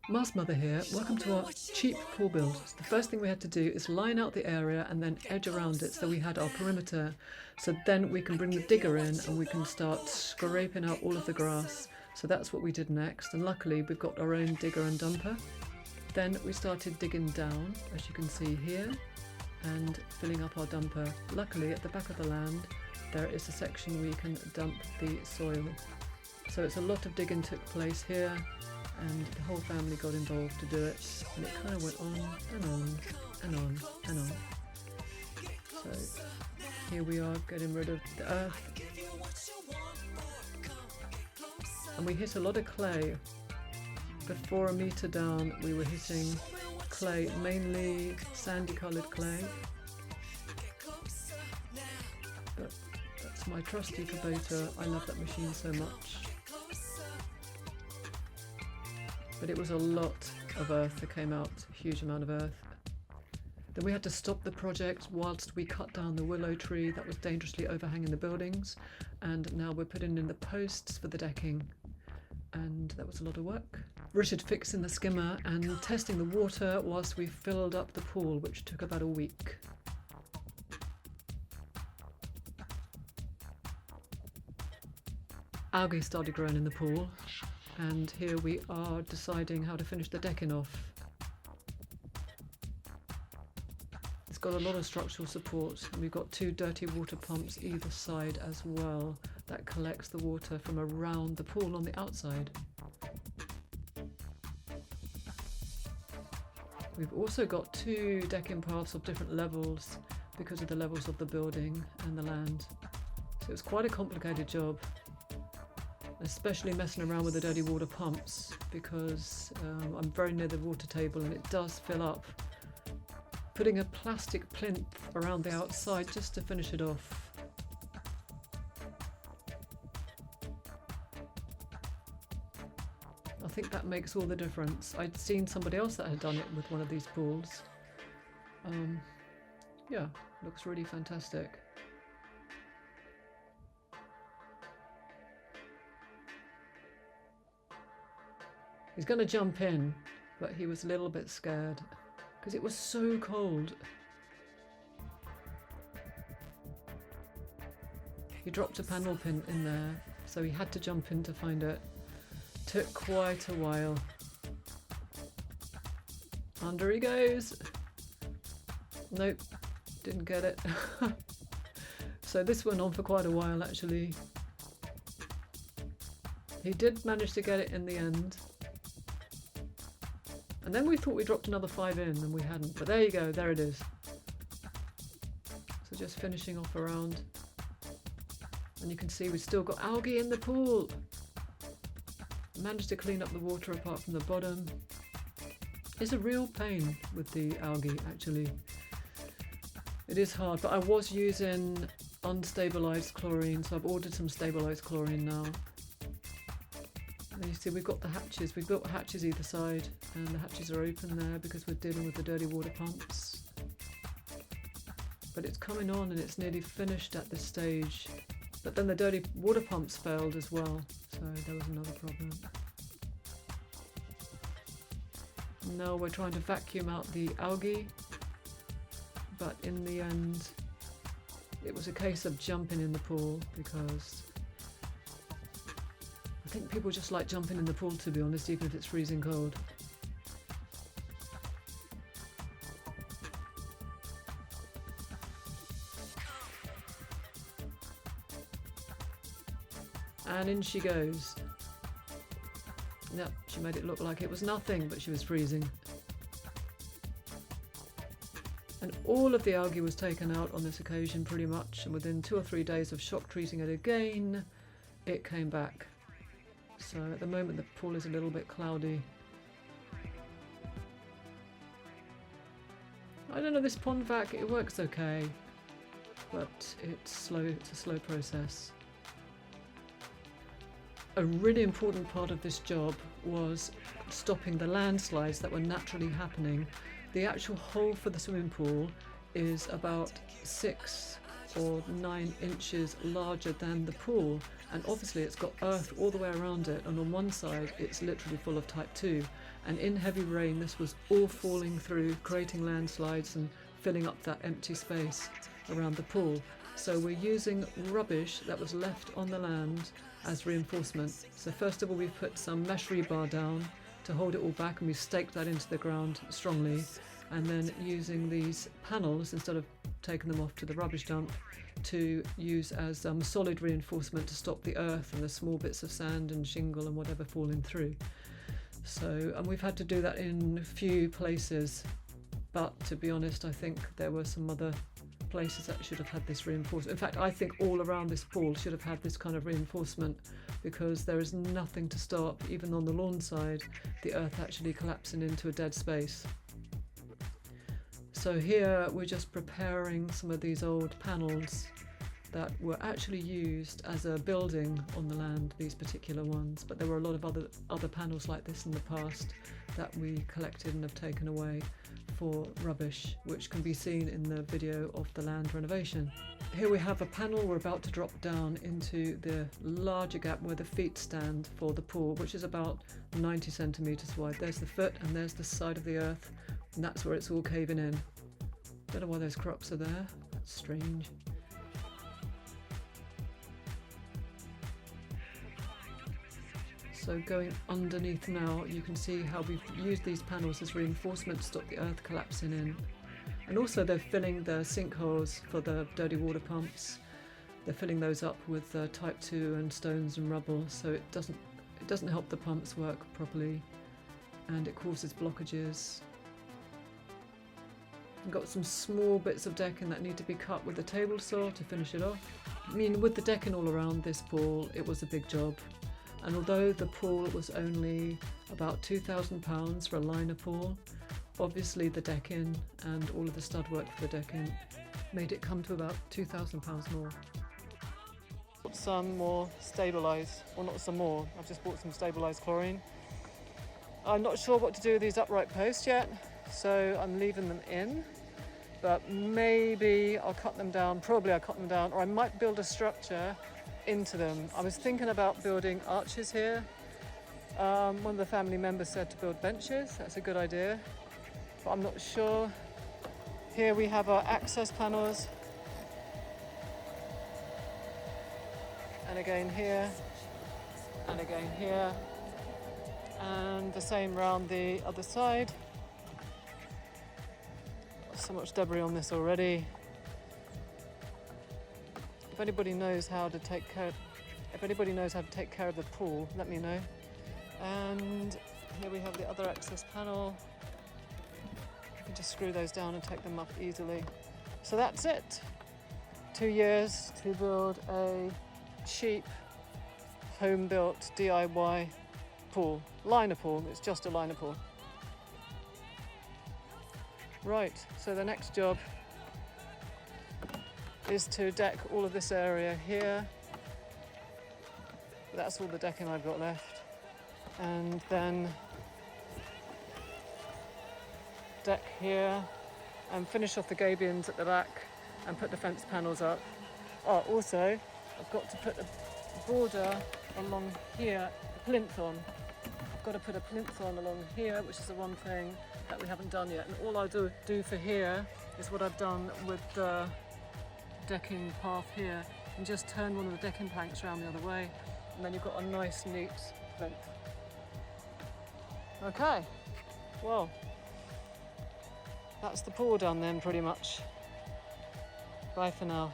Mars Mother here. Welcome to our cheap pool build. The first thing we had to do is line out the area and then edge around it so we had our perimeter. So then we can bring the digger in and we can start scraping out all of the grass. So that's what we did next, and luckily we've got our own digger and dumper. Then we started digging down, as you can see here, and filling up our dumper. Luckily at the back of the land there is a section where you can dump the soil. So it's a lot of digging took place here, and the whole family got involved to do it, and it kind of went on and on and on and on. So here we are getting rid of the earth, and we hit a lot of clay. Before a metre down we were hitting clay, mainly sandy coloured clay, but that's my trusty Kubota. I love that machine so much. But it was a lot of earth that came out, a huge amount of earth. Then we had to stop the project whilst we cut down the willow tree that was dangerously overhanging the buildings, and now we're putting in the posts for the decking, and that was a lot of work. Richard fixing the skimmer and testing the water whilst we filled up the pool, which took about a week. Algae started growing in the pool, and here we are deciding how to finish the decking off. It's got a lot of structural support, and we've got 2 dirty water pumps either side as well that collects the water from around the pool on the outside. We've also got 2 decking paths of different levels because of the levels of the building and the land. So it's quite a complicated job, especially messing around with the dirty water pumps, because I'm very near the water table and it does fill up. Putting a plastic plinth around the outside just to finish it off. I think that makes all the difference. I'd seen somebody else that had done it with one of these pools. Yeah, looks really fantastic. He's going to jump in, but he was a little bit scared because it was so cold. He dropped a panel pin in there, so he had to jump in to find it. Took quite a while. Under he goes. Nope, didn't get it. So this went on for quite a while actually. He did manage to get it in the end. And then we thought we dropped another 5 in, and we hadn't. But there you go, there it is. So just finishing off around. And you can see we've still got algae in the pool. Managed to clean up the water apart from the bottom. It's a real pain with the algae, actually. It is hard, but I was using unstabilised chlorine, so I've ordered some stabilised chlorine now. And you see we've got the hatches, we've built hatches either side, and the hatches are open there because we're dealing with the dirty water pumps. But it's coming on and it's nearly finished at this stage. But then the dirty water pumps failed as well, so there was another problem. Now we're trying to vacuum out the algae, but in the end it was a case of jumping in the pool, because I think people just like jumping in the pool, to be honest, even if it's freezing cold. And in she goes. Yep, she made it look like it was nothing, but she was freezing. And all of the algae was taken out on this occasion pretty much, and within 2 or 3 days of shock treating it again, it came back. So at the moment the pool is a little bit cloudy. I don't know, this pond vac, it works okay, but it's slow, it's a slow process. A really important part of this job was stopping the landslides that were naturally happening. The actual hole for the swimming pool is about 6 or 9 inches larger than the pool, and obviously it's got earth all the way around it, and on one side it's literally full of type 2, and in heavy rain this was all falling through, creating landslides and filling up that empty space around the pool. So we're using rubbish that was left on the land as reinforcement. So first of all we've put some mesh rebar down to hold it all back, and we've staked that into the ground strongly, and then using these panels instead of taking them off to the rubbish dump to use as solid reinforcement to stop the earth and the small bits of sand and shingle and whatever falling through. So, and we've had to do that in a few places, but to be honest I think there were some other places that should have had this reinforcement. In fact, I think all around this pool should have had this kind of reinforcement, because there is nothing to stop, even on the lawn side, the earth actually collapsing into a dead space. So here we're just preparing some of these old panels that were actually used as a building on the land, these particular ones, but there were a lot of other panels like this in the past that we collected and have taken away for rubbish, which can be seen in the video of the land renovation. Here we have a panel we're about to drop down into the larger gap where the feet stand for the pool, which is about 90 centimetres wide. There's the foot and there's the side of the earth, and that's where it's all caving in. Don't know why those crops are there, that's strange. So going underneath now, you can see how we've used these panels as reinforcement to stop the earth collapsing in. And also they're filling the sinkholes for the dirty water pumps. They're filling those up with type 2 and stones and rubble, so it doesn't help the pumps work properly, and it causes blockages. We've got some small bits of decking that need to be cut with a table saw to finish it off. I mean, with the decking all around this pool, it was a big job. And although the pool was only about £2,000 for a liner pool, obviously the decking and all of the stud work for the decking made it come to about £2,000 more. Bought some more stabilised, well not some more, I've just bought some stabilised chlorine. I'm not sure what to do with these upright posts yet, so I'm leaving them in, but maybe I'll cut them down, probably I'll cut them down, or I might build a structure into them. I was thinking about building arches here. One of the family members said to build benches. That's a good idea, but I'm not sure. Here we have our access panels, and again here, and again here, and the same round the other side. So much debris on this already. If anybody knows how to take care of the pool, let me know. And here we have the other access panel. You can just screw those down and take them up easily. So that's it. 2 years to build a cheap, home-built DIY pool. Liner pool, it's just a liner pool. Right, so the next job is to deck all of this area here. That's all the decking I've got left. And then deck here and finish off the gabions at the back and put the fence panels up. Oh, also, I've got to put a border along here, a plinth on. I've got to put a plinth on along here, which is the one thing that we haven't done yet. And all I do for here is what I've done with the decking path here, and just turn one of the decking planks around the other way, and then you've got a nice neat plinth. Okay, well, that's the pool done then pretty much. Bye for now.